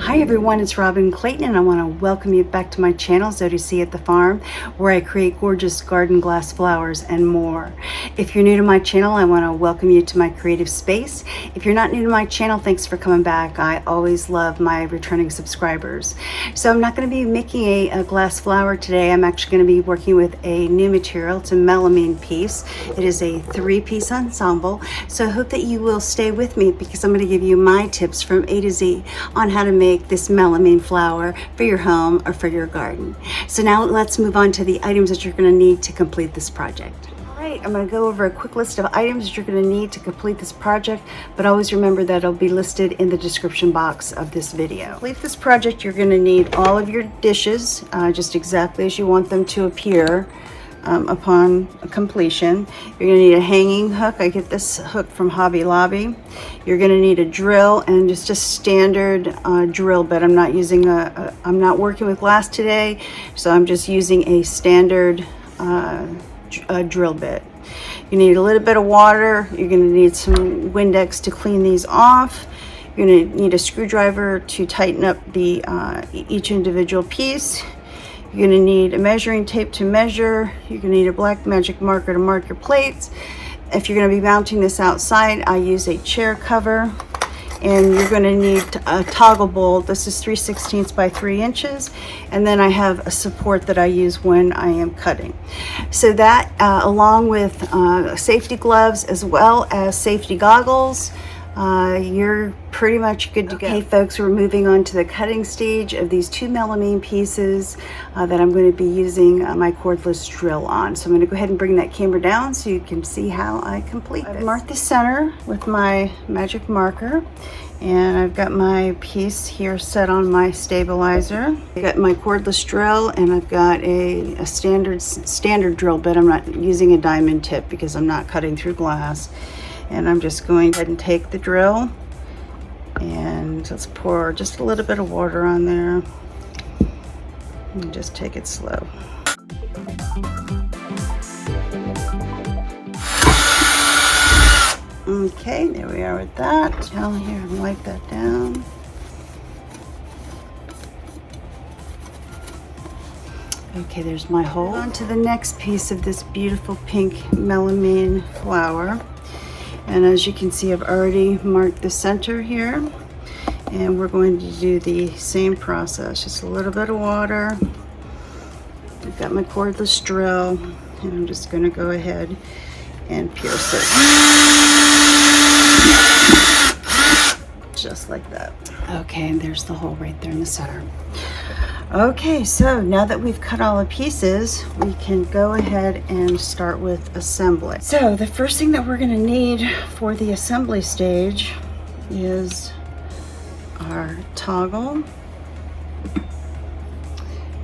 Hi everyone, it's Robin Clayton and I want to welcome you back to my channel, Zodicatthefarm, where I create gorgeous garden glass flowers and more. If you're new to my channel, I want to welcome you to my creative space. If you're not new to my channel, thanks for coming back. I always love my returning subscribers. So I'm not going to be making a glass flower today. I'm actually going to be working with a new material. It's a melamine piece. It is a 3-piece ensemble. So I hope that you will stay with me because I'm going to give you my tips from A to Z on how to make this melamine flower for your home or for your garden. So now let's move on to the items that you're going to need to complete this project. All right, I'm going to go over a quick list of items that you're going to need to complete this project, but always remember that it'll be listed in the description box of this video. To complete this project, you're going to need all of your dishes, just exactly as you want them to appear. Upon completion. You're going to need a hanging hook. I get this hook from Hobby Lobby. You're going to need a drill and just a standard drill bit. I'm not using I'm not working with glass today, so I'm just using a standard drill bit. You need a little bit of water. You're going to need some Windex to clean these off. You're going to need a screwdriver to tighten up the each individual piece. You're going to need a measuring tape to measure. You're going to need a black magic marker to mark your plates. If you're going to be mounting this outside, I use a chair cover. And you're going to need a toggle bolt. This is 3/16 by 3 inches. And then I have a support that I use when I am cutting. So that, along with safety gloves as well as safety goggles, you're pretty much good to go. Okay folks, we're moving on to the cutting stage of these 2 melamine pieces that I'm going to be using my cordless drill on. So I'm going to go ahead and bring that camera down so you can see how I complete this. I've marked the center with my magic marker, and I've got my piece here set on my stabilizer. I've got my cordless drill, and I've got a standard drill bit. I'm not using a diamond tip because I'm not cutting through glass. And I'm just going ahead and take the drill and let's pour just a little bit of water on there and just take it slow. Okay, there we are with that. Now here, and wipe that down. Okay, there's my hole. On to the next piece of this beautiful pink melamine flower. And as you can see, I've already marked the center here, and we're going to do the same process. Just a little bit of water. I've got my cordless drill, and I'm just going to go ahead and pierce it. Just like that. Okay, and there's the hole right there in the center. Okay, so now that we've cut all the pieces, we can go ahead and start with assembly. So the first thing that we're going to need for the assembly stage is our toggle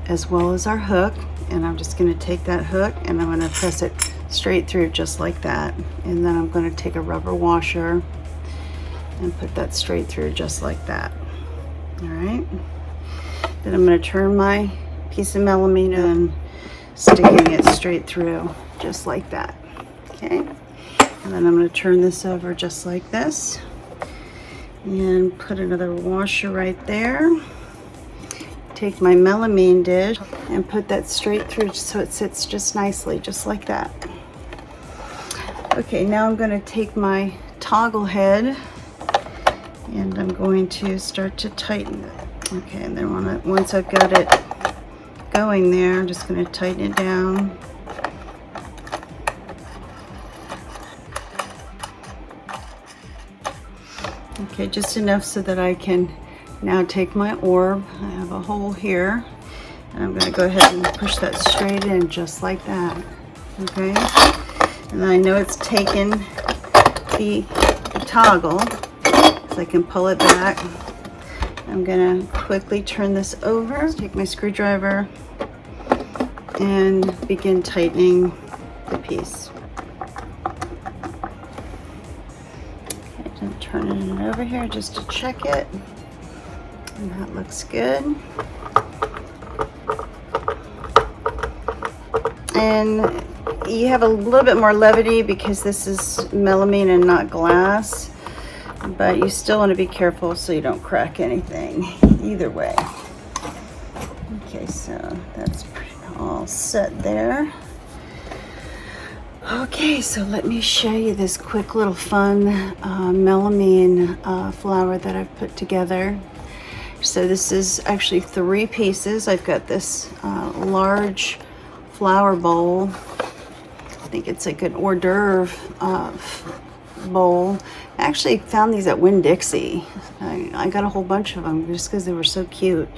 as well as our hook. And I'm just going to take that hook and I'm going to press it straight through just like that. And then I'm going to take a rubber washer and put that straight through just like that. All right. Then I'm going to turn my piece of melamine and sticking it straight through just like that. Okay, and then I'm going to turn this over just like this and put another washer right there. Take my melamine dish and put that straight through so it sits just nicely, just like that. Okay, now I'm going to take my toggle head and I'm going to start to tighten it. Okay, and then once I've got it going there, I'm just going to tighten it down. Okay, just enough so that I can now take my orb. I have a hole here, and I'm going to go ahead and push that straight in just like that. Okay, and I know it's taken the toggle, so I can pull it back. I'm going to quickly turn this over, take my screwdriver, and begin tightening the piece. Okay, just turning it over here just to check it, and that looks good. And you have a little bit more levity because this is melamine and not glass. But you still want to be careful so you don't crack anything. either way. Okay, so that's all set there. Okay, so let me show you this quick little fun melamine flower that I've put together. So this is actually 3 pieces. I've got this large flower bowl. I think it's like an hors d'oeuvre bowl. I actually found these at Winn-Dixie. I got a whole bunch of them just because they were so cute.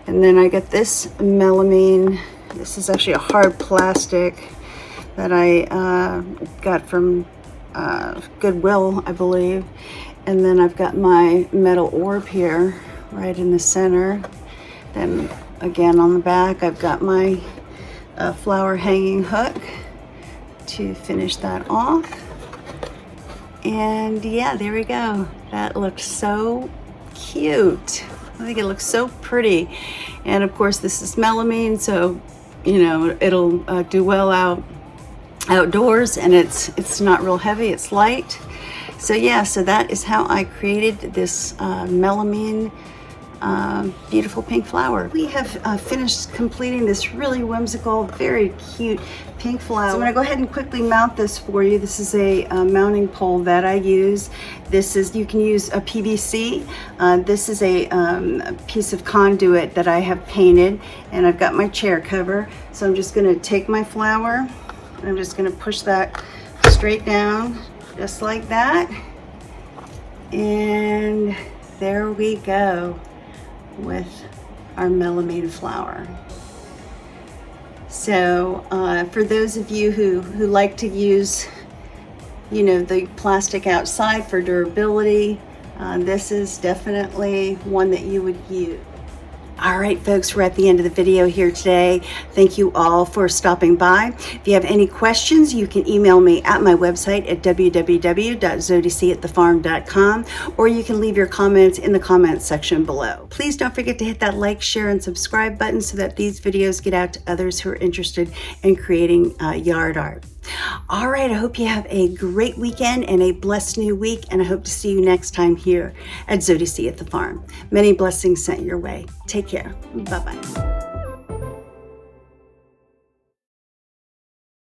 And then I got this melamine. This is actually a hard plastic that I got from Goodwill, I believe. And then I've got my metal orb here right in the center. Then again on the back I've got my flower hanging hook to finish that off. And yeah, there we go. That looks so cute. I think it looks so pretty. And of course this is melamine, so you know it'll do well outdoors, and it's not real heavy, it's light. So yeah, so that is how I created this melamine beautiful pink flower. We have finished completing this really whimsical, very cute pink flower. So I'm going to go ahead and quickly mount this for you. This is a mounting pole that I use. This is, you can use a PVC. This is a piece of conduit that I have painted, and I've got my chair cover. So I'm just going to take my flower and I'm just going to push that straight down just like that, and there we go with our melamine flower. So for those of you who like to use, you know, the plastic outside for durability, this is definitely one that you would use. All right, folks, we're at the end of the video here today. Thank you all for stopping by. If you have any questions, you can email me at my website at www.zodicatthefarm.com, or you can leave your comments in the comments section below. Please don't forget to hit that like, share, and subscribe button so that these videos get out to others who are interested in creating yard art. All right, I hope you have a great weekend and a blessed new week, and I hope to see you next time here at Zodicatthefarm. Many blessings sent your way. Take care. Bye-bye.